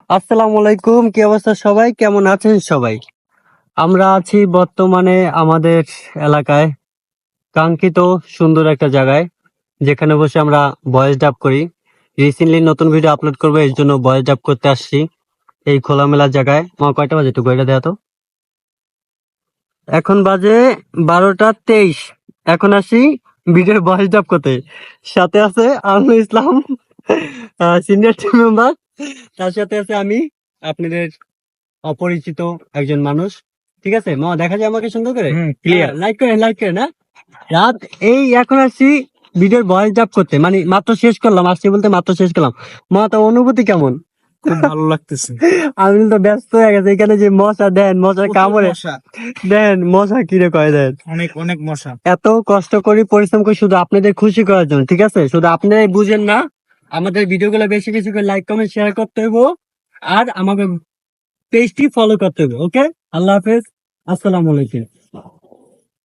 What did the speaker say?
আসসালামু আলাইকুম, কি অবস্থা সবাই? কেমন আছেন সবাই? আমরা আছি বর্তমানে আমাদের এলাকায় কাঙ্ক্ষিত সুন্দর একটা জায়গায়, যেখানে বসে আমরা ভয়েস ডাব করি। রিসেন্টলি নতুন ভিডিও আপলোড করবো, এর জন্য ভয়েস ডাব করতে আসছি এই খোলামেলা জায়গায়। কয়টা বাজে একটু গয়টা দেয়া তো। এখন বাজে 12টা 23। এখন আসি ভিডিওর ভয়েস ডাব করতে। সাথে আছে আলমুল ইসলাম, সিনিয়র টিম মেম্বার। তার সাথে আছে আমি, আপনাদের অপরিচিত একজন মানুষ। ঠিক আছে মা, দেখা যায় আমাকে সুন্দর করে ক্লিয়ার। লাইক করেন, লাইক করেন। হ্যাঁ, রাত এই এখন আসছি ভিডিওর ভয়েস ডাব করতে, মানে মাত্র শেষ করলাম, আসছি বলতে মাত্র শেষ করলাম। মা, তো অনুভূতি কেমন? খুব ভালো লাগতেছে। আমি তো ব্যস্ত হয়ে গেছে এখানে, যে মশা দেন, মশা কামড়ে মশা, দেন, মশা কিরে কয় দেন। অনেক অনেক মশা। এত কষ্ট করি, পরিশ্রম করি শুধু আপনাদের খুশি করার জন্য। ঠিক আছে, শুধু আপনারাই বুঝেন না। আমাদের ভিডিওগুলো বেশি বেশি করে লাইক কমেন্ট শেয়ার করতে হইব, আর আমাকে পেজটি ফলো করতে হবে। ওকে, আল্লাহ হাফেজ, আসসালামু আলাইকুম।